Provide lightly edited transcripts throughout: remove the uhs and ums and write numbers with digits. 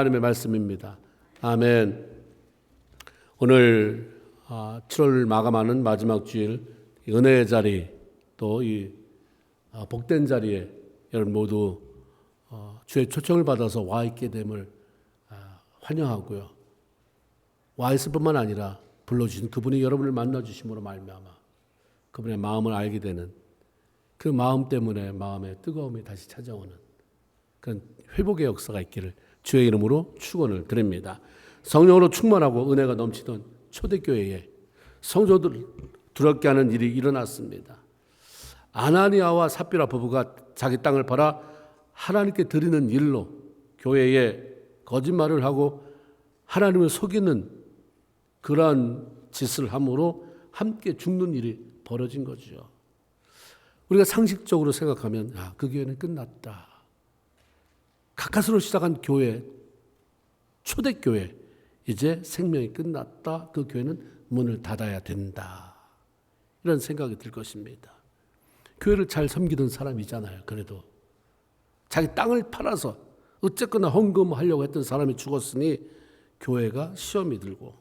하나님의 말씀입니다. 아멘. 오늘 7월 마감하는 마지막 주일 은혜의 자리, 또 이 복된 자리에 여러분 모두 주의 초청을 받아서 와 있게 됨을 환영하고요. 와 있을 뿐만 아니라 불러주신 그분이 여러분을 만나주심으로 말미암아 그분의 마음을 알게 되는 그 마음 때문에 마음의 뜨거움이 다시 찾아오는 그런 회복의 역사가 있기를 주의 이름으로 축원을 드립니다. 성령으로 충만하고 은혜가 넘치던 초대교회에 성도들 두렵게 하는 일이 일어났습니다. 아나니아와 삽비라 부부가 자기 땅을 팔아 하나님께 드리는 일로 교회에 거짓말을 하고 하나님을 속이는 그러한 짓을 함으로 함께 죽는 일이 벌어진 거죠. 우리가 상식적으로 생각하면 그 교회는 끝났다. 가까스로 시작한 교회, 초대교회, 이제 생명이 끝났다. 그 교회는 문을 닫아야 된다. 이런 생각이 들 것입니다. 교회를 잘 섬기던 사람이잖아요. 그래도 자기 땅을 팔아서 어쨌거나 헌금하려고 했던 사람이 죽었으니 교회가 시험이 들고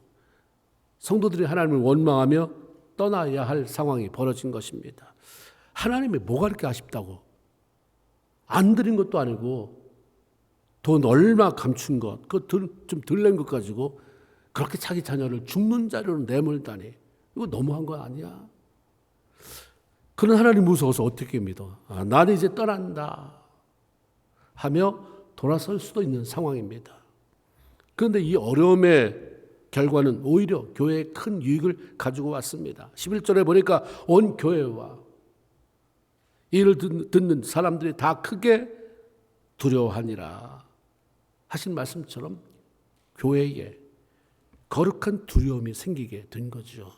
성도들이 하나님을 원망하며 떠나야 할 상황이 벌어진 것입니다. 하나님이 뭐가 그렇게 아쉽다고? 안 드린 것도 아니고 돈 얼마 감춘 것, 그거 좀 덜 낸 것 가지고 그렇게 자기 자녀를 죽는 자리로 내몰다니 이거 너무한 거 아니야? 그런 하나님 무서워서 어떻게 믿어? 나는 이제 떠난다 하며 돌아설 수도 있는 상황입니다. 그런데 이 어려움의 결과는 오히려 교회에 큰 유익을 가지고 왔습니다. 11절에 보니까 온 교회와 이를 듣는 사람들이 다 크게 두려워하니라 하신 말씀처럼 교회에 거룩한 두려움이 생기게 된 거죠.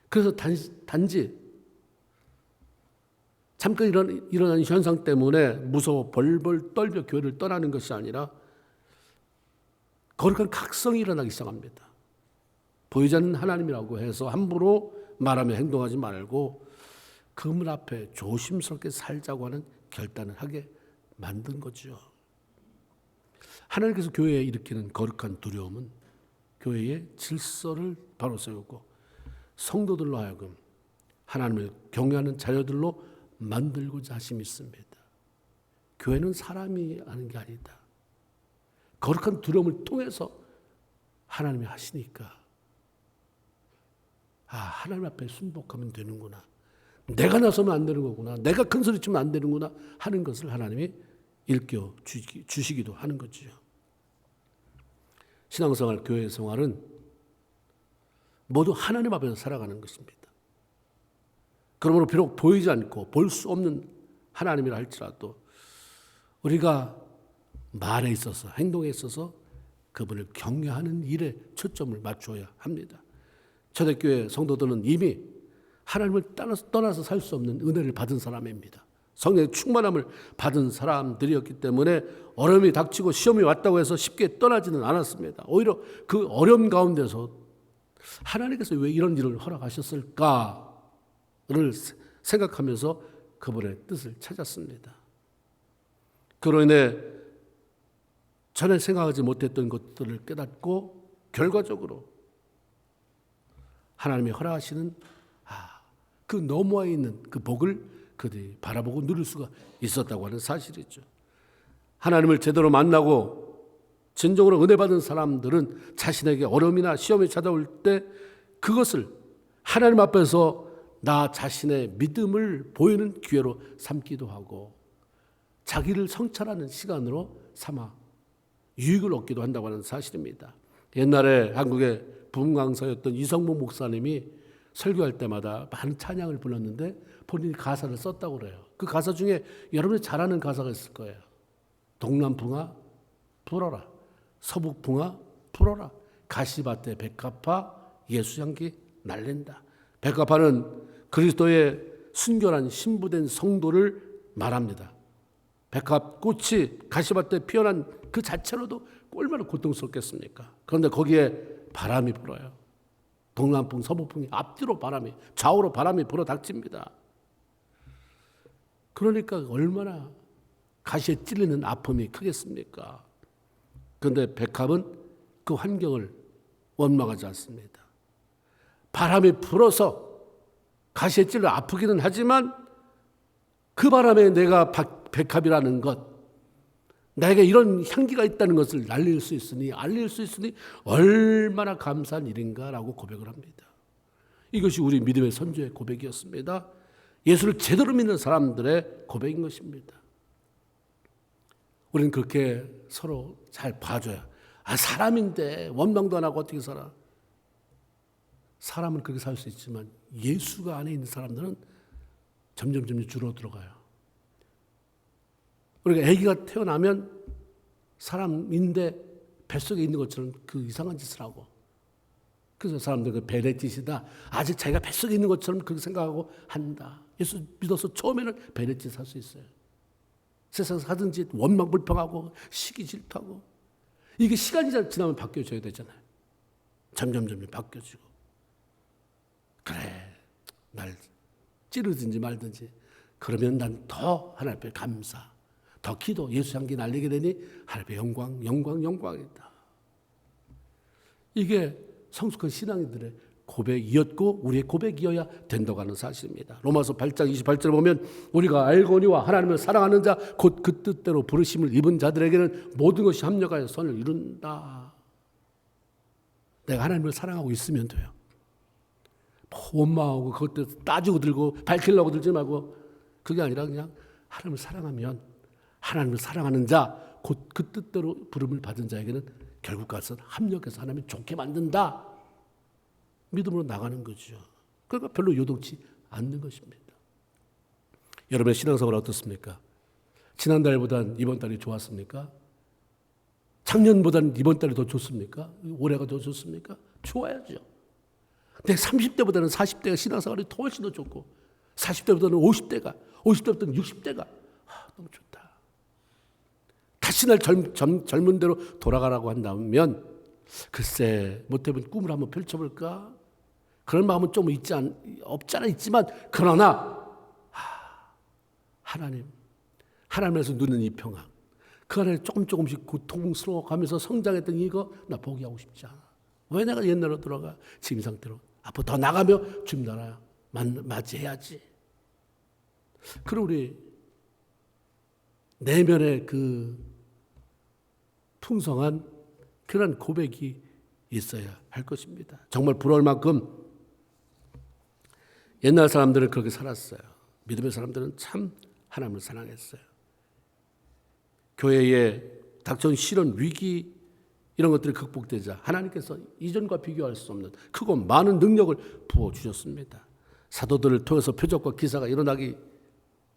그래서 단지 잠깐 일어난 현상 때문에 무서워 벌벌 떨며 교회를 떠나는 것이 아니라 거룩한 각성이 일어나기 시작합니다. 보이지 않는 하나님이라고 해서 함부로 말하며 행동하지 말고 그분 앞에 조심스럽게 살자고 하는 결단을 하게 만든 거죠. 하나님께서 교회에 일으키는 거룩한 두려움은 교회의 질서를 바로 세우고 성도들로 하여금 하나님을 경외하는 자녀들로 만들고자 하심이 있습니다. 교회는 사람이 하는 게 아니다. 거룩한 두려움을 통해서 하나님이 하시니까 하나님 앞에 순복하면 되는구나. 내가 나서면 안 되는 거구나. 내가 큰 소리 치면 안 되는구나 하는 것을 하나님이 일깨워 주시기도 하는 거죠. 신앙생활, 교회 생활은 모두 하나님 앞에서 살아가는 것입니다. 그러므로 비록 보이지 않고 볼 수 없는 하나님이라 할지라도 우리가 말에 있어서 행동에 있어서 그분을 경외하는 일에 초점을 맞춰야 합니다. 초대교회 성도들은 이미 하나님을 떠나서 살 수 없는 은혜를 받은 사람입니다. 성령의 충만함을 받은 사람들이었기 때문에 어려움이 닥치고 시험이 왔다고 해서 쉽게 떠나지는 않았습니다. 오히려 그 어려움 가운데서 하나님께서 왜 이런 일을 허락하셨을까를 생각하면서 그분의 뜻을 찾았습니다. 그로 인해 전에 생각하지 못했던 것들을 깨닫고 결과적으로 하나님이 허락하시는 그 너머에 있는 그 복을 그들이 바라보고 누릴 수가 있었다고 하는 사실이죠. 하나님을 제대로 만나고 진정으로 은혜 받은 사람들은 자신에게 어려움이나 시험이 찾아올 때 그것을 하나님 앞에서 나 자신의 믿음을 보이는 기회로 삼기도 하고 자기를 성찰하는 시간으로 삼아 유익을 얻기도 한다고 하는 사실입니다. 옛날에 한국의 부흥 강사였던 이성봉 목사님이 설교할 때마다 많은 찬양을 불렀는데 본인이 가사를 썼다고 그래요. 그 가사 중에 여러분이 잘 아는 가사가 있을 거예요. 동남풍아 불어라. 서북풍아 불어라. 가시밭에 백합화 예수향기 날린다. 백합화는 그리스도의 순결한 신부된 성도를 말합니다. 백합꽃이 가시밭에 피어난 그 자체로도 얼마나 고통스럽겠습니까? 그런데 거기에 바람이 불어요. 동남풍, 서북풍이 앞뒤로 바람이, 좌우로 바람이 불어 닥칩니다. 그러니까 얼마나 가시에 찔리는 아픔이 크겠습니까? 그런데 백합은 그 환경을 원망하지 않습니다. 바람이 불어서 가시에 찔러 아프기는 하지만 그 바람에 내가 백합이라는 것, 나에게 이런 향기가 있다는 것을 알릴 수 있으니 얼마나 감사한 일인가라고 고백을 합니다. 이것이 우리 믿음의 선조의 고백이었습니다. 예수를 제대로 믿는 사람들의 고백인 것입니다. 우리는 그렇게 서로 잘 봐줘야, 사람인데 원망도 안 하고 어떻게 살아? 사람은 그렇게 살 수 있지만 예수가 안에 있는 사람들은 점점 줄어들어가요. 우리가 아기가 태어나면 사람인데 뱃속에 있는 것처럼 그 이상한 짓을 하고, 그래서 사람들 그 베레짓이다, 아직 자기가 뱃속에 있는 것처럼 그렇게 생각하고 한다. 예수 믿어서 처음에는 베레짓 할 수 있어요. 세상에서 하던 짓 원망 불평하고 시기 질투하고, 이게 시간이 지나면 바뀌어져야 되잖아요. 점점 바뀌어지고, 그래 날 찌르든지 말든지 그러면 난 더 하나님 앞에 감사, 더 기도, 예수 향기 날리게 되니 하나님 앞에 영광이다. 이게 성숙한 신앙인들의 고백이었고 우리의 고백이어야 된다고 하는 사실입니다. 로마서 8장 28절에 보면 우리가 알거니와 하나님을 사랑하는 자 곧 그 뜻대로 부르심을 입은 자들에게는 모든 것이 합력하여 선을 이룬다. 내가 하나님을 사랑하고 있으면 돼요. 원망하고 그것도 따지고 들고 밝히려고 들지 말고, 그게 아니라 그냥 하나님을 사랑하면 하나님을 사랑하는 자 곧 그 뜻대로 부름을 받은 자에게는 결국 가서 합력해서 하나님이 좋게 만든다. 믿음으로 나가는 거죠. 그러니까 별로 요동치 않는 것입니다. 여러분의 신앙생활 어떻습니까? 지난달보단 이번 달이 좋았습니까? 작년보다는 이번 달이 더 좋습니까? 올해가 더 좋습니까? 좋아야죠. 근데 30대보다는 40대가 신앙생활이 훨씬 더 좋고, 40대보다는 50대보다는 60대가 너무 좋다. 다시 날 젊은 대로 돌아가라고 한다면 글쎄 못해본 꿈을 한번 펼쳐볼까? 그런 마음은 좀 없잖아 있지만, 그러나 하나님에서 누리는 이 평안, 그 안에 조금씩 고통스러워가면서 성장했던 이거 나 포기하고 싶지 않아. 왜 내가 옛날로 돌아가? 지금 상태로 앞으로 더 나가며 주님 나라 맞이해야지. 그럼 우리 내면의 그 풍성한 그런 고백이 있어야 할 것입니다. 정말 부러울 만큼 옛날 사람들은 그렇게 살았어요. 믿음의 사람들은 참 하나님을 사랑했어요. 교회에 닥쳐온 시련, 위기 이런 것들이 극복되자 하나님께서 이전과 비교할 수 없는 크고 많은 능력을 부어주셨습니다. 사도들을 통해서 표적과 기사가 일어나기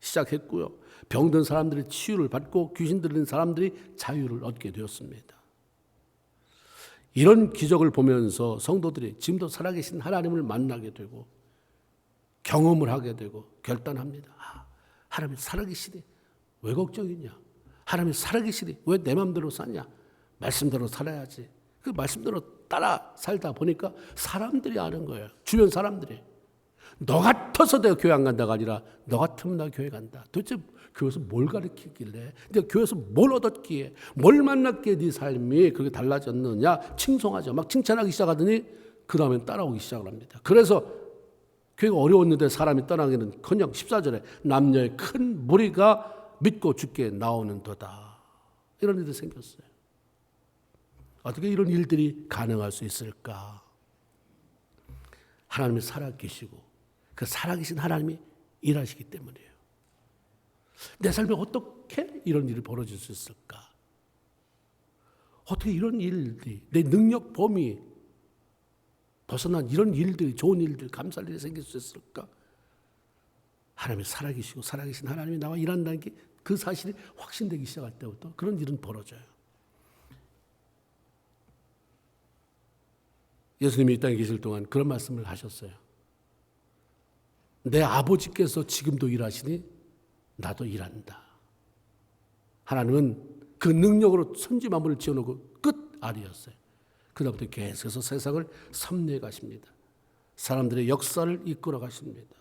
시작했고요. 병든 사람들이 치유를 받고 귀신 들린 사람들이 자유를 얻게 되었습니다. 이런 기적을 보면서 성도들이 지금도 살아계신 하나님을 만나게 되고 경험을 하게 되고 결단합니다. 하나님이 살아계시니 왜 걱정이냐? 하나님이 살아계시니 왜 내 마음대로 사냐? 말씀대로 살아야지. 그 말씀대로 따라 살다 보니까 사람들이 아는 거예요. 주변 사람들이. 너 같아서 내가 교회 안 간다가 아니라 너 같으면 나 교회 간다. 도대체 교회에서 뭘 가르치길래, 내가 교회에서 뭘 얻었기에, 뭘 만났기에 네 삶이 그렇게 달라졌느냐 칭송하죠. 막 칭찬하기 시작하더니 그 다음엔 따라오기 시작을 합니다. 그래서 교회가 어려웠는데 사람이 떠나기는커녕 14절에 남녀의 큰 무리가 믿고 주께 나오는 도다. 이런 일이 생겼어요. 어떻게 이런 일들이 가능할 수 있을까? 하나님이 살아계시고 그 살아계신 하나님이 일하시기 때문이에요. 내 삶에 어떻게 이런 일이 벌어질 수 있을까? 어떻게 이런 일들이, 내 능력 범위 벗어난 이런 일들이, 좋은 일들, 감사할 일이 생길 수 있을까? 하나님이 살아계시고 살아계신 하나님이 나와 일한다는 게 그 사실이 확신되기 시작할 때부터 그런 일은 벌어져요. 예수님이 이 땅에 계실 동안 그런 말씀을 하셨어요. 내 아버지께서 지금도 일하시니 나도 일한다. 하나님은 그 능력으로 천지 만물을 지어놓고 끝 아니었어요. 그다음부터 계속해서 세상을 섭리해 가십니다. 사람들의 역사를 이끌어 가십니다.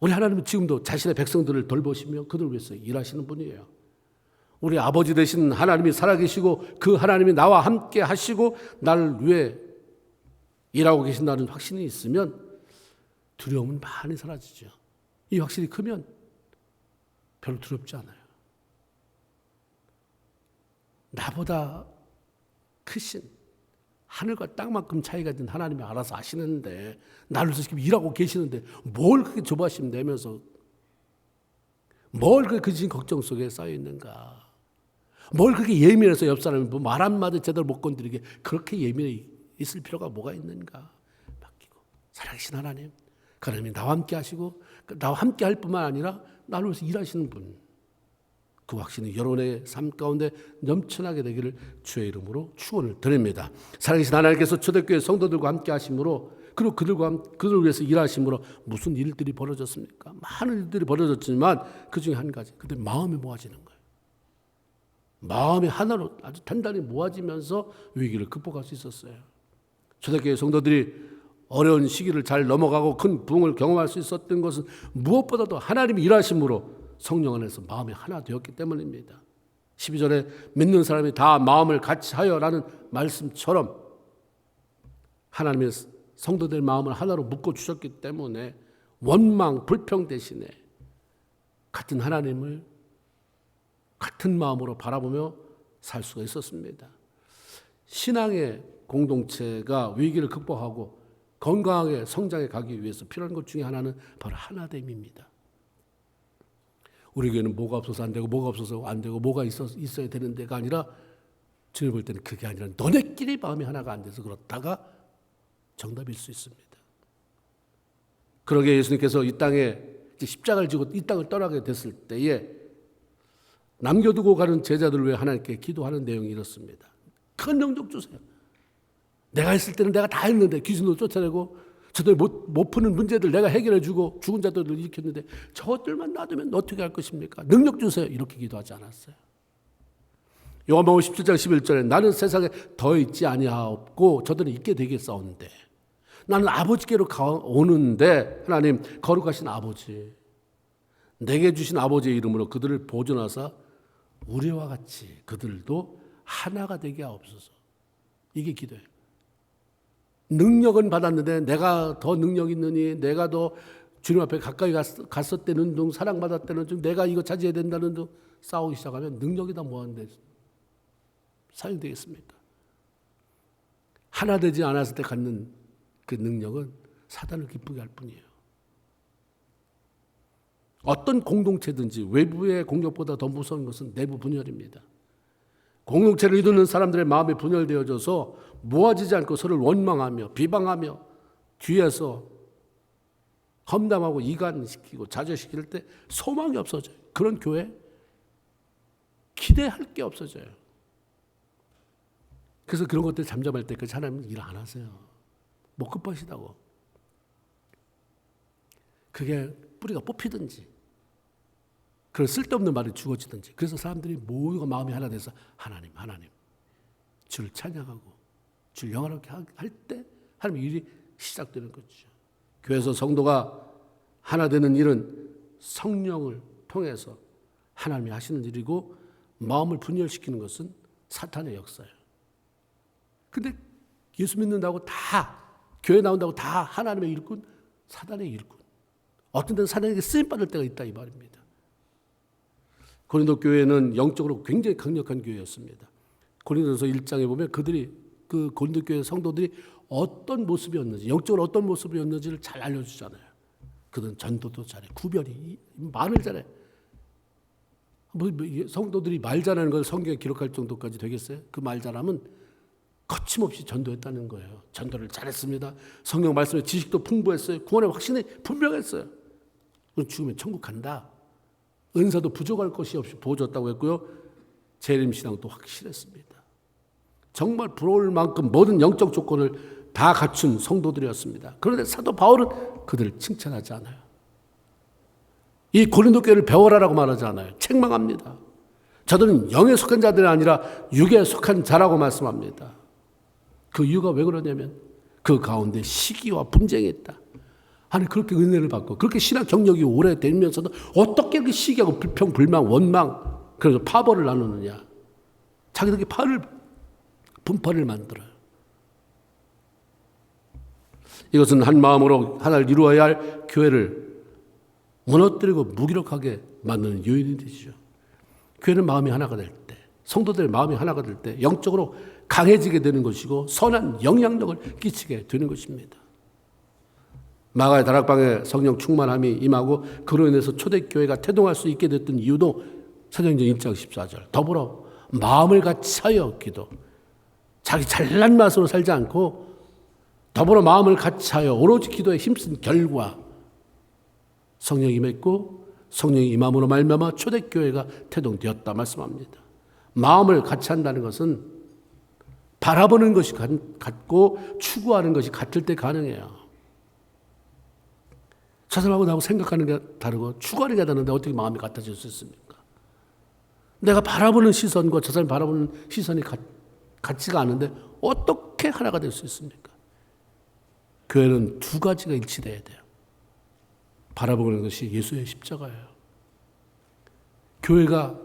우리 하나님은 지금도 자신의 백성들을 돌보시며 그들을 위해서 일하시는 분이에요. 우리 아버지 되신 하나님이 살아계시고 그 하나님이 나와 함께 하시고 나를 위해 일하고 계신다는 확신이 있으면 두려움은 많이 사라지죠. 이 확신이 크면 별로 두렵지 않아요. 나보다 크신 하늘과 땅만큼 차이가 있는 하나님이 알아서 아시는데 나를 지금 일하고 계시는데 뭘 그렇게 조바심 내면서 뭘 그렇게 그 걱정 속에 쌓여 있는가? 뭘 그렇게 예민해서 옆 사람이 뭐 말 한마디 제대로 못 건드리게 그렇게 예민해 있을 필요가 뭐가 있는가? 맡기고 살아계신 하나님, 그 하나님이 나와 함께 하시고 나와 함께 할 뿐만 아니라 나를 위해서 일하시는 분, 그 확신이 여러분의 삶 가운데 넘쳐나게 되기를 주의 이름으로 축원을 드립니다. 살아계신 하나님께서 초대교회 성도들과 함께 하심으로 그리고 그들을 위해서 일하심으로 무슨 일들이 벌어졌습니까? 많은 일들이 벌어졌지만 그 중에 한 가지, 그들 마음이 모아지는 거예요. 마음이 하나로 아주 단단히 모아지면서 위기를 극복할 수 있었어요. 초대교회 성도들이 어려운 시기를 잘 넘어가고 큰 부흥을 경험할 수 있었던 것은 무엇보다도 하나님이 일하심으로 성령 안에서 마음이 하나 되었기 때문입니다. 12절에 믿는 사람이 다 마음을 같이 하여라는 말씀처럼 하나님의 성도들 마음을 하나로 묶어주셨기 때문에 원망, 불평 대신에 같은 하나님을 같은 마음으로 바라보며 살 수가 있었습니다. 신앙의 공동체가 위기를 극복하고 건강하게 성장해 가기 위해서 필요한 것 중에 하나는 바로 하나됨입니다. 우리 교회는 뭐가 없어서 안 되고 뭐가 없어서 안 되고 뭐가 있어야 되는 데가 아니라 주님 볼 때는 그게 아니라 너네끼리 마음이 하나가 안 돼서 그렇다가 정답일 수 있습니다. 그러게 예수님께서 이 땅에 십자가를 지고 이 땅을 떠나게 됐을 때에 남겨두고 가는 제자들을 위해 하나님께 기도하는 내용이 이렇습니다. 큰 영적 주세요. 내가 있을 때는 내가 다 했는데 귀신도 쫓아내고 저들 못 푸는 문제들 내가 해결해주고 죽은 자들을 일으켰는데 저들만 놔두면 어떻게 할 것입니까? 능력 주세요. 이렇게 기도하지 않았어요. 요한복음 17장 11절에 나는 세상에 더 있지 아니하옵고 저들은 있게 되겠사온데 나는 아버지께로 오는데 하나님 거룩하신 아버지 내게 주신 아버지의 이름으로 그들을 보존하사 우리와 같이 그들도 하나가 되게 하옵소서. 이게 기도예요. 능력은 받았는데 내가 더 능력 있느니 내가 더 주님 앞에 가까이 갔었다는 둥 사랑받았다는 둥 내가 이거 차지해야 된다는 둥 싸우기 시작하면 능력이 다 뭐하는데 사용되겠습니까? 하나 되지 않았을 때 갖는 그 능력은 사단을 기쁘게 할 뿐이에요. 어떤 공동체든지 외부의 공격보다 더 무서운 것은 내부 분열입니다. 공동체를 이루는 사람들의 마음이 분열되어져서 모아지지 않고 서로를 원망하며 비방하며 뒤에서 험담하고 이간시키고 좌절시킬 때 소망이 없어져요. 그런 교회 기대할 게 없어져요. 그래서 그런 것들 잠잠할 때까지 하나님은 일 안 하세요. 못 급하시다고. 그게 뿌리가 뽑히든지 그런 쓸데없는 말이 죽어지든지 그래서 사람들이 모두가 마음이 하나 돼서 하나님 주를 찬양하고 주를 영화롭게 할 때 하나님의 일이 시작되는 거죠. 교회에서 성도가 하나 되는 일은 성령을 통해서 하나님이 하시는 일이고 마음을 분열시키는 것은 사탄의 역사예요. 근데 예수 믿는다고 다 교회 나온다고 다 하나님의 일꾼, 사단의 일꾼. 어떤 데는 사단에게 쓰임받을 때가 있다 이 말입니다. 고린도 교회는 영적으로 굉장히 강력한 교회였습니다. 고린도서 1장에 보면 그 고린도 교회 성도들이 어떤 모습이었는지 영적으로 어떤 모습이었는지를 잘 알려주잖아요. 그들은 전도도 잘해, 구별이 말을 잘해. 성도들이 말 잘하는 걸 성경에 기록할 정도까지 되겠어요? 그 말 잘하면 거침없이 전도했다는 거예요. 전도를 잘했습니다. 성경 말씀에 지식도 풍부했어요. 구원의 확신이 분명했어요. 죽으면 천국 간다. 은사도 부족할 것이 없이 보여줬다고 했고요. 재림신앙도 확실했습니다. 정말 부러울 만큼 모든 영적 조건을 다 갖춘 성도들이었습니다. 그런데 사도 바울은 그들을 칭찬하지 않아요. 이 고린도 교회를 배워라라고 말하지 않아요. 책망합니다. 저들은 영에 속한 자들이 아니라 육에 속한 자라고 말씀합니다. 그 이유가 왜 그러냐면 그 가운데 시기와 분쟁이 있다. 아니 그렇게 은혜를 받고 그렇게 신학 경력이 오래되면서도 어떻게 그 시기하고 불평, 불만, 원망 그래서 파벌을 나누느냐. 자기들끼리 분파를 만들어요. 이것은 한 마음으로 하나를 이루어야 할 교회를 무너뜨리고 무기력하게 만드는 요인이 되죠. 교회는 마음이 하나가 될 때, 성도들의 마음이 하나가 될 때 영적으로 강해지게 되는 것이고 선한 영향력을 끼치게 되는 것입니다. 마가의 다락방에 성령 충만함이 임하고 그로 인해서 초대교회가 태동할 수 있게 됐던 이유도 사도행전 1장 14절 더불어 마음을 같이 하여 기도. 자기 잘난 맛으로 살지 않고 더불어 마음을 같이 하여 오로지 기도에 힘쓴 결과 성령이 임했고 성령이 임함으로 말미암아 초대교회가 태동되었다 말씀합니다. 마음을 같이 한다는 것은 바라보는 것이 같고 추구하는 것이 같을 때 가능해요. 저 사람하고 나하고 생각하는 게 다르고 추구하는 게 다른데 어떻게 마음이 같아질 수 있습니까? 내가 바라보는 시선과 저 사람이 바라보는 시선이 같지가 않은데 어떻게 하나가 될 수 있습니까? 교회는 두 가지가 일치돼야 돼요. 바라보는 것이 예수의 십자가예요. 교회가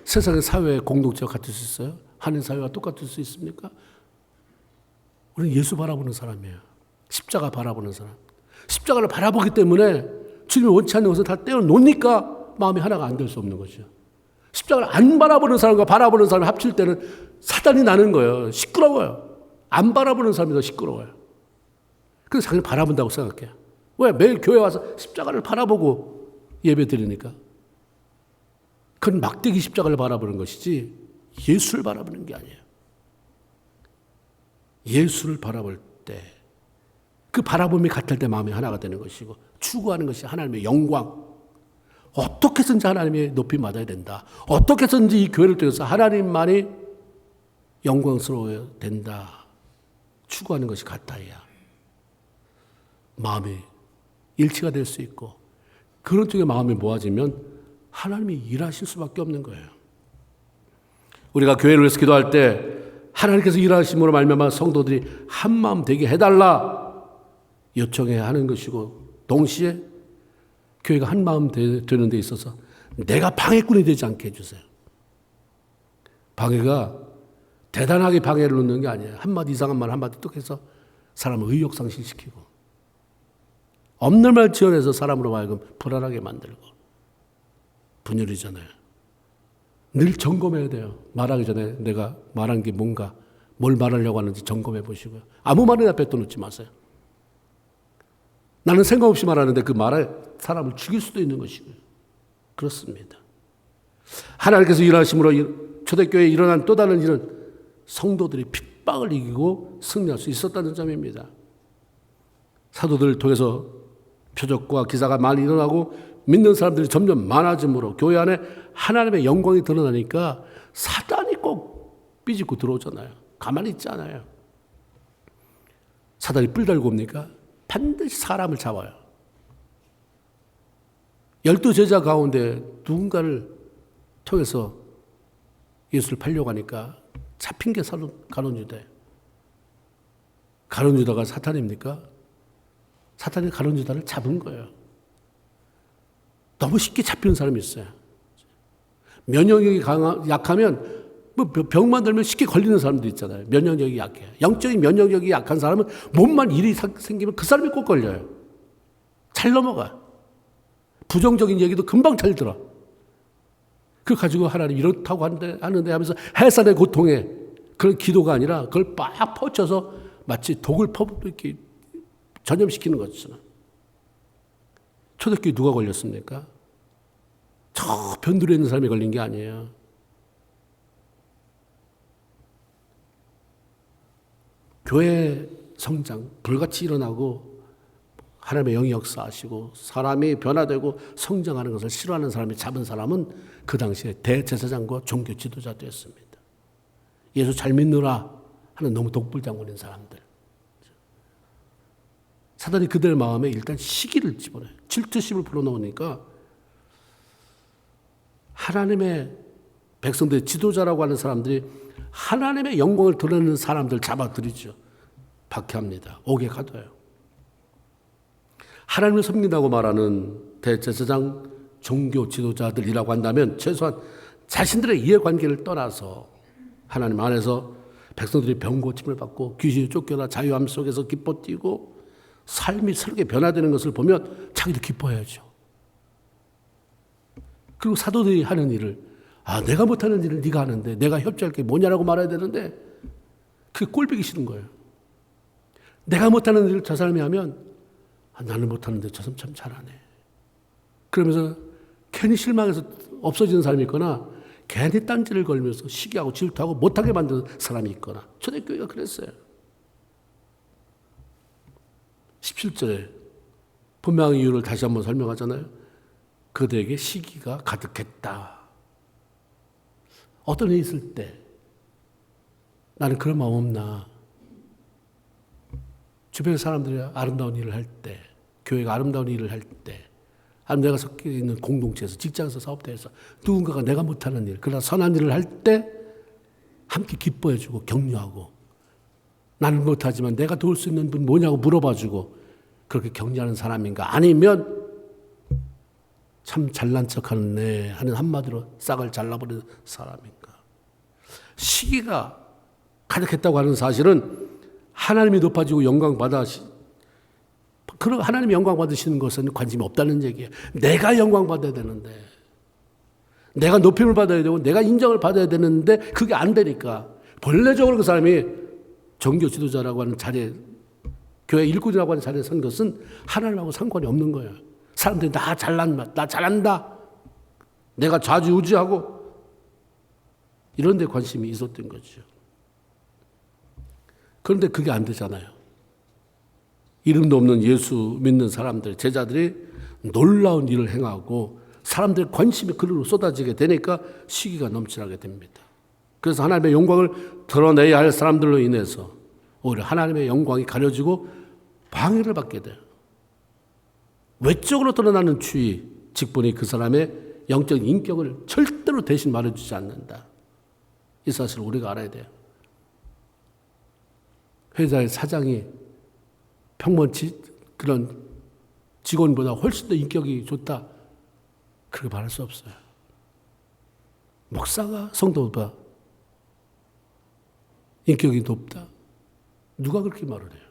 세상의 사회의 공동체와 같을 수 있어요? 하는 사회와 똑같을 수 있습니까? 우리는 예수 바라보는 사람이에요. 십자가 바라보는 사람. 십자가를 바라보기 때문에 주님이 원치 않는 것을 다 떼어놓으니까 마음이 하나가 안 될 수 없는 거죠. 십자가를 안 바라보는 사람과 바라보는 사람이 합칠 때는 사단이 나는 거예요. 시끄러워요. 안 바라보는 사람이 더 시끄러워요. 그래서 자기는 바라본다고 생각해요. 왜? 매일 교회 와서 십자가를 바라보고 예배 드리니까. 그건 막대기 십자가를 바라보는 것이지 예수를 바라보는 게 아니에요. 예수를 바라볼 때 그 바라봄이 같을 때 마음이 하나가 되는 것이고 추구하는 것이 하나님의 영광. 어떻게 해서든지 하나님의 높임 받아야 된다. 어떻게 해서든지 이 교회를 통해서 하나님만이 영광스러워야 된다. 추구하는 것이 같아야 마음이 일치가 될 수 있고 그런 쪽에 마음이 모아지면 하나님이 일하실 수밖에 없는 거예요. 우리가 교회를 위해서 기도할 때 하나님께서 일하심으로 말미암아 성도들이 한 마음 되게 해달라 요청해야 하는 것이고 동시에 교회가 한 마음 되는 데 있어서 내가 방해꾼이 되지 않게 해주세요. 방해가 대단하게 방해를 놓는 게 아니에요. 한마디 이상한 말 한마디 뚝 해서 사람을 의욕상실시키고 없는 말 지어내서 사람으로 하여금 불안하게 만들고 분열이잖아요. 늘 점검해야 돼요. 말하기 전에 내가 말한 게 뭔가 뭘 말하려고 하는지 점검해 보시고요. 아무 말이나 뱉어놓지 마세요. 나는 생각 없이 말하는데 그 말에 사람을 죽일 수도 있는 것이고요. 그렇습니다. 하나님께서 일하심으로 초대교회에 일어난 또 다른 일은 성도들이 핍박을 이기고 승리할 수 있었다는 점입니다. 사도들을 통해서 표적과 기사가 많이 일어나고 믿는 사람들이 점점 많아짐으로 교회 안에 하나님의 영광이 드러나니까 사단이 꼭 삐집고 들어오잖아요. 가만히 있지 않아요. 사단이 뿔 달고 옵니까? 반드시 사람을 잡아요. 12제자 가운데 누군가를 통해서 예수를 팔려고 하니까 잡힌 게 가룟 유다예요. 가룟 유다가 사탄입니까? 사탄이 가룟 유다를 잡은 거예요. 너무 쉽게 잡히는 사람이 있어요. 면역력이 약하면 뭐 병만 들면 쉽게 걸리는 사람도 있잖아요. 면역력이 약해요. 영적인 면역력이 약한 사람은 몸만 일이 생기면 그 사람이 꼭 걸려요. 잘 넘어가. 부정적인 얘기도 금방 잘 들어. 그걸 가지고 하나님 이렇다고 하는데 하면서 해산의 고통에 그런 기도가 아니라 그걸 빡 퍼쳐서 마치 독을 이렇게 전염시키는 것처럼. 초대교회 누가 걸렸습니까? 저 변두리에 있는 사람이 걸린 게 아니에요. 교회 성장 불같이 일어나고 하나님의 영이 역사하시고 사람이 변화되고 성장하는 것을 싫어하는 사람이 잡은 사람은 그 당시에 대제사장과 종교 지도자 되었습니다. 예수 잘 믿느라 하는 너무 독불장군인 사람들. 사단이 그들 마음에 일단 시기를 집어넣어요. 질투심을 불어넣으니까 하나님의 백성들의 지도자라고 하는 사람들이 하나님의 영광을 드러내는 사람들 잡아들이죠. 박해합니다. 옥에 가둬요. 하나님을 섬긴다고 말하는 대제사장 종교 지도자들이라고 한다면 최소한 자신들의 이해관계를 떠나서 하나님 안에서 백성들이 병고침을 받고 귀신이 쫓겨나 자유함 속에서 기뻐 뛰고 삶이 새롭게 변화되는 것을 보면 자기도 기뻐해야죠. 그리고 사도들이 하는 일을 내가 못하는 일을 네가 하는데 내가 협조할 게 뭐냐라고 말해야 되는데 그게 꼴보기 싫은 거예요. 내가 못하는 일을 저 사람이 하면 나는 못하는데 저 사람 참 잘하네. 그러면서 괜히 실망해서 없어지는 사람이 있거나 괜히 딴지를 걸면서 시기하고 질투하고 못하게 만드는 사람이 있거나 초대교회가 그랬어요. 17절에 분명한 이유를 다시 한번 설명하잖아요. 그들에게 시기가 가득했다. 어떤 일이 있을 때 나는 그런 마음 없나. 주변의 사람들이 아름다운 일을 할 때, 교회가 아름다운 일을 할 때, 아니면 내가 섞여 있는 공동체에서, 직장에서, 사업대에서 누군가가 내가 못하는 일, 그러나 선한 일을 할 때 함께 기뻐해주고 격려하고 나는 못하지만 내가 도울 수 있는 분 뭐냐고 물어봐주고 그렇게 격려하는 사람인가? 아니면 참 잘난 척하네 하는 한마디로 싹을 잘라버리는 사람인가? 시기가 가득했다고 하는 사실은 하나님이 높아지고 영광 그런 하나님이 영광 받으시는 것은 관심이 없다는 얘기예요. 내가 영광 받아야 되는데, 내가 높임을 받아야 되고, 내가 인정을 받아야 되는데 그게 안 되니까 본래적으로 그 사람이 종교 지도자라고 하는 자리에, 교회 일꾼이라고 하는 자리에 선 것은 하나님하고 상관이 없는 거예요. 사람들이 나 잘한다, 내가 좌지우지하고 이런 데 관심이 있었던 거죠. 그런데 그게 안 되잖아요. 이름도 없는 예수 믿는 사람들, 제자들이 놀라운 일을 행하고 사람들의 관심이 그리로 쏟아지게 되니까 시기가 넘쳐나게 됩니다. 그래서 하나님의 영광을 드러내야 할 사람들로 인해서 오히려 하나님의 영광이 가려지고 방해를 받게 돼요. 외적으로 드러나는 추위, 직분이 그 사람의 영적 인격을 절대로 대신 말해주지 않는다. 이 사실을 우리가 알아야 돼요. 회사의 사장이 평범한 그런 직원보다 훨씬 더 인격이 좋다. 그렇게 말할 수 없어요. 목사가 성도보다 인격이 높다. 누가 그렇게 말을 해요?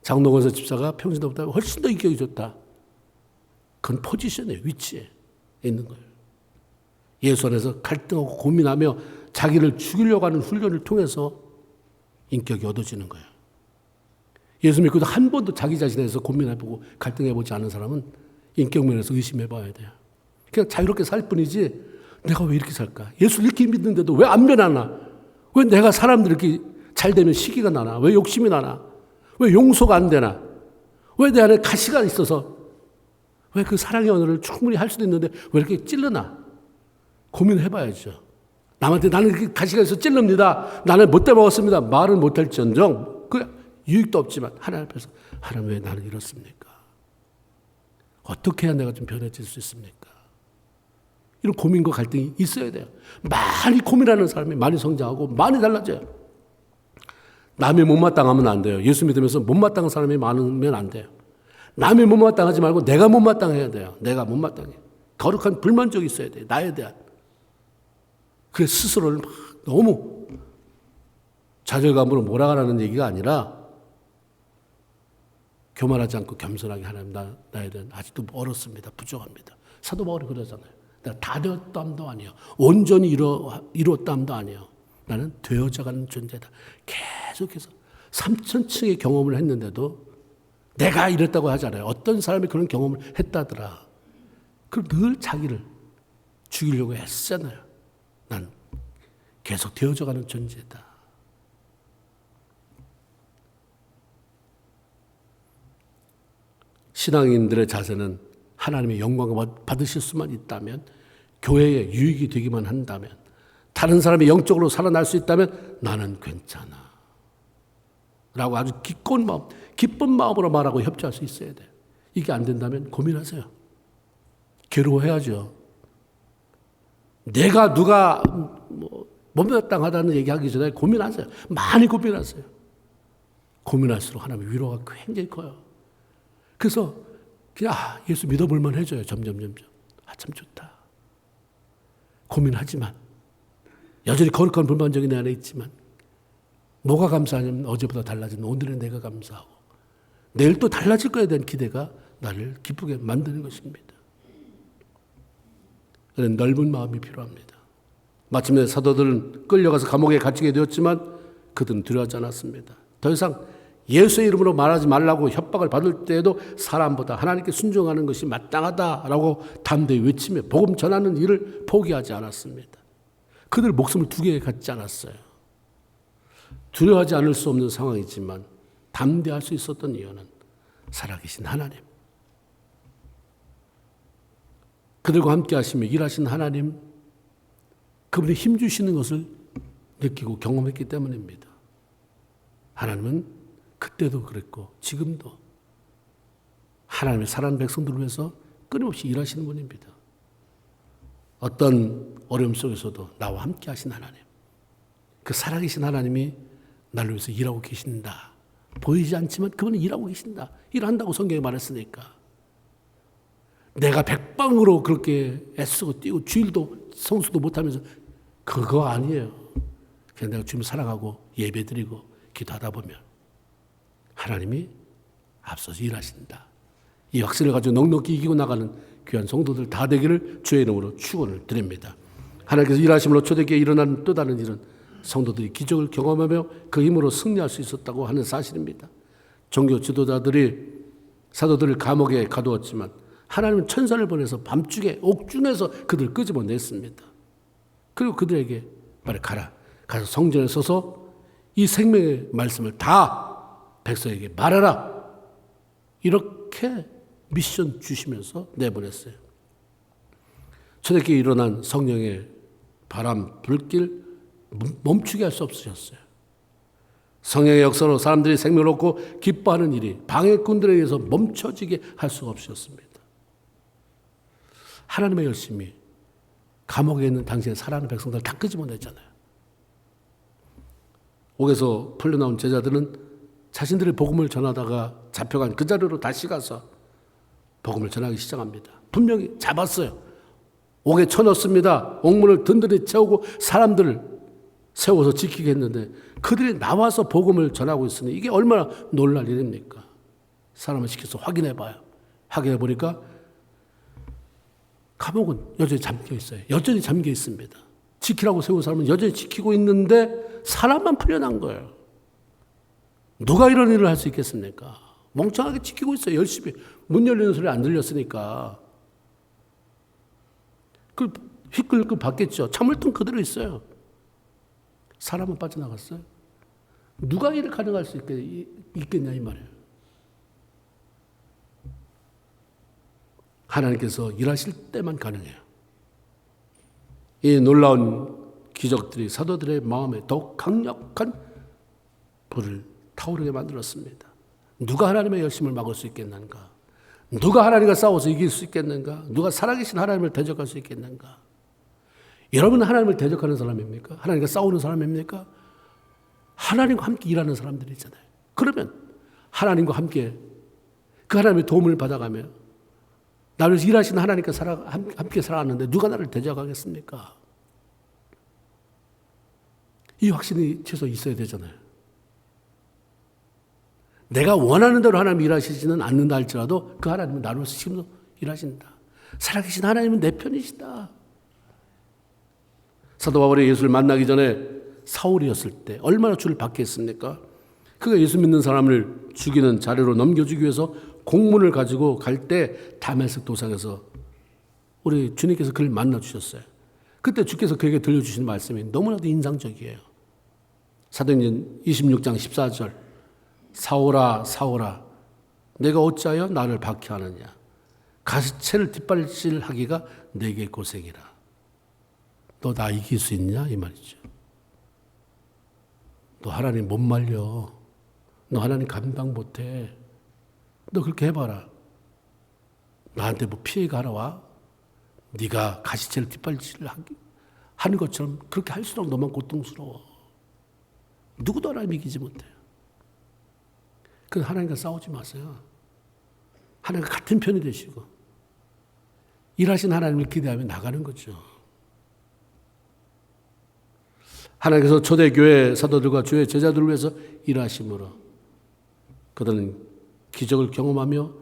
장로건설 집사가 평신도보다 훨씬 더 인격이 좋다. 그건 포지션에, 위치에 있는 거예요. 예수 안에서 갈등하고 고민하며 자기를 죽이려고 하는 훈련을 통해서 인격이 얻어지는 거예요. 예수 믿고도 한 번도 자기 자신에 대해서 고민해보고 갈등해보지 않은 사람은 인격면에서 의심해봐야 돼요. 그냥 자유롭게 살 뿐이지 내가 왜 이렇게 살까? 예수를 이렇게 믿는데도 왜 안 변하나? 왜 내가 사람들 이렇게 잘 되면 시기가 나나? 왜 욕심이 나나? 왜 용서가 안 되나? 왜 내 안에 가시가 있어서 왜 그 사랑의 언어를 충분히 할 수도 있는데 왜 이렇게 찔르나? 고민해봐야죠. 남한테 나는 이렇게 가시가 있어서 찔릅니다. 나는 못돼 먹었습니다. 말은 못할지언정 그 유익도 없지만 하나님 앞에서 하나님 왜 나는 이렇습니까? 어떻게 해야 내가 좀 변해질 수 있습니까? 이런 고민과 갈등이 있어야 돼요. 많이 고민하는 사람이 많이 성장하고 많이 달라져요. 남이 못마땅하면 안 돼요. 예수 믿으면서 못마땅한 사람이 많으면 안 돼요. 남이 못마땅하지 말고 내가 못마땅해야 돼요. 내가 못마땅해. 거룩한 불만족이 있어야 돼요. 나에 대한. 그래서 스스로를 막 너무 좌절감으로 몰아가라는 얘기가 아니라 교만하지 않고 겸손하게 하나님 나에 대한 아직도 멀었습니다. 부족합니다. 사도 바울이 그러잖아요. 내가 다 되었다함도 아니에요. 온전히 이루었다함도 아니에요. 나는 되어져가는 존재다. 계속해서 3,000층의 경험을 했는데도 내가 이랬다고 하잖아요. 어떤 사람이 그런 경험을 했다더라. 그럼 늘 자기를 죽이려고 했잖아요. 난 계속 되어져가는 존재다. 신앙인들의 자세는 하나님의 영광을 받으실 수만 있다면, 교회에 유익이 되기만 한다면, 다른 사람이 영적으로 살아날 수 있다면 나는 괜찮아 라고 아주 기쁜 마음으로 말하고 협조할 수 있어야 돼요. 이게 안 된다면 고민하세요. 괴로워해야죠. 내가 누가 못마땅하다는 얘기하기 전에 고민하세요. 많이 고민하세요. 고민할수록 하나님의 위로가 굉장히 커요. 그래서 그냥 예수 믿어볼만 해져요. 점점. 참 좋다. 고민하지만 여전히 거룩한 불만적인 내 안에 있지만 뭐가 감사하냐면 어제보다 달라진 오늘의 내가 감사하고 내일 또 달라질 거에 대한 기대가 나를 기쁘게 만드는 것입니다. 그런 넓은 마음이 필요합니다. 마침내 사도들은 끌려가서 감옥에 갇히게 되었지만 그들은 두려워하지 않았습니다. 더 이상 예수의 이름으로 말하지 말라고 협박을 받을 때에도 사람보다 하나님께 순종하는 것이 마땅하다라고 담대히 외치며 복음 전하는 일을 포기하지 않았습니다. 그들 목숨을 두 개에 갖지 않았어요. 두려워하지 않을 수 없는 상황이지만 담대할 수 있었던 이유는 살아계신 하나님, 그들과 함께 하시며 일하신 하나님, 그분이 힘주시는 것을 느끼고 경험했기 때문입니다. 하나님은 그때도 그랬고 지금도 하나님의 사랑하는 백성들을 위해서 끊임없이 일하시는 분입니다. 어떤 어려움 속에서도 나와 함께 하신 하나님, 그 살아계신 하나님이 나를 위해서 일하고 계신다. 보이지 않지만 그분은 일하고 계신다. 일한다고 성경에 말했으니까. 내가 백방으로 그렇게 애쓰고 뛰고 주일도 성수도 못하면서 그거 아니에요. 그냥 내가 주님 사랑하고 예배드리고 기도하다 보면 하나님이 앞서서 일하신다. 이 확신을 가지고 넉넉히 이기고 나가는 귀한 성도들 다 되기를 주의 이름으로 축원을 드립니다. 하나님께서 일하심으로 초대교회에 일어나는 또 다른 일은 성도들이 기적을 경험하며 그 힘으로 승리할 수 있었다고 하는 사실입니다. 종교 지도자들이 사도들을 감옥에 가두었지만 하나님은 천사를 보내서 밤중에 옥중에서 그들을 끄집어냈습니다. 그리고 그들에게 빨리 가라. 가서 성전에 서서 이 생명의 말씀을 다 백성에게 말하라. 이렇게 미션 주시면서 내보냈어요. 초대교회에 일어난 성령의 바람, 불길 멈추게 할 수 없으셨어요. 성령의 역사로 사람들이 생명을 얻고 기뻐하는 일이 방해꾼들에 의해서 멈춰지게 할 수가 없으셨습니다. 하나님의 열심이 감옥에 있는 당신의 사랑하는 백성들을 다 끄집어냈잖아요. 옥에서 풀려나온 제자들은 자신들의 복음을 전하다가 잡혀간 그 자리로 다시 가서 복음을 전하기 시작합니다. 분명히 잡았어요. 옥에 쳐넣습니다. 옥문을 든든히 채우고 사람들을 세워서 지키게 했는데 그들이 나와서 복음을 전하고 있으니 이게 얼마나 놀랄 일입니까? 사람을 시켜서 확인해 봐요. 확인해 보니까 감옥은 여전히 잠겨 있어요. 여전히 잠겨 있습니다. 지키라고 세운 사람은 여전히 지키고 있는데 사람만 풀려난 거예요. 누가 이런 일을 할 수 있겠습니까? 멍청하게 지키고 있어요. 열심히. 문 열리는 소리 안 들렸으니까. 그 휘끌휘끌 받겠죠. 참을통 그대로 있어요. 사람은 빠져나갔어요. 누가 일을 가능할 수 있겠냐 이 말이에요. 하나님께서 일하실 때만 가능해요. 이 놀라운 기적들이 사도들의 마음에 더욱 강력한 불을 타오르게 만들었습니다. 누가 하나님의 열심을 막을 수 있겠는가? 누가 하나님과 싸워서 이길 수 있겠는가? 누가 살아계신 하나님을 대적할 수 있겠는가? 여러분은 하나님을 대적하는 사람입니까? 하나님과 싸우는 사람입니까? 하나님과 함께 일하는 사람들이 있잖아요. 그러면 하나님과 함께 그 하나님의 도움을 받아가며 나를 일하시는 하나님과 함께 살아갔는데 누가 나를 대적하겠습니까? 이 확신이 최소 있어야 되잖아요. 내가 원하는 대로 하나님이 일하시지는 않는다 할지라도 그 하나님은 나를 위해서 지금도 일하신다. 살아계신 하나님은 내 편이시다. 사도 바울이 예수를 만나기 전에 사울이었을 때 얼마나 주를 박해했습니까? 그가 예수 믿는 사람을 죽이는 자료로 넘겨주기 위해서 공문을 가지고 갈 때 다메섹 도상에서 우리 주님께서 그를 만나 주셨어요. 그때 주께서 그에게 들려주신 말씀이 너무나도 인상적이에요. 사도행전 26장 14절 사울아 사울아 내가 어찌하여 나를 박해하느냐 가시체를 뒷발질하기가 내게 고생이라. 너 나 이길 수 있냐 이 말이죠. 너 하나님 못 말려. 너 하나님 감당 못해. 너 그렇게 해봐라. 나한테 뭐 피해가 하나 와? 네가 가시체를 뒷발질을 하는 것처럼 그렇게 할수록 너만 고통스러워. 누구도 하나님 이기지 못해요. 그래서 하나님과 싸우지 마세요. 하나님과 같은 편이 되시고 일하신 하나님을 기대하며 나가는 거죠. 하나님께서 초대교회 사도들과 주의 제자들을 위해서 일하심으로 그들은 기적을 경험하며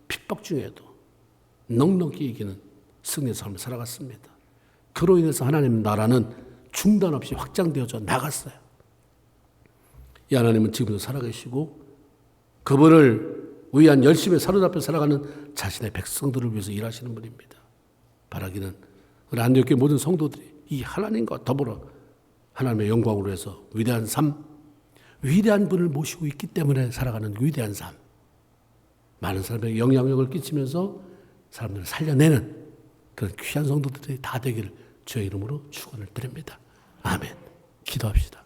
핍박 중에도 넉넉히 이기는 승리의 삶을 살아갔습니다. 그로 인해서 하나님 나라는 중단 없이 확장되어져 나갔어요. 이 하나님은 지금도 살아계시고 그분을 위한 열심히 사로잡혀 살아가는 자신의 백성들을 위해서 일하시는 분입니다. 바라기는 우리 안디옥교회 모든 성도들이 이 하나님과 더불어 하나님의 영광으로 해서 위대한 삶, 위대한 분을 모시고 있기 때문에 살아가는 위대한 삶, 많은 사람에게 영향력을 끼치면서 사람들을 살려내는 그런 귀한 성도들이 다 되기를 주의 이름으로 축원을 드립니다. 아멘. 기도합시다.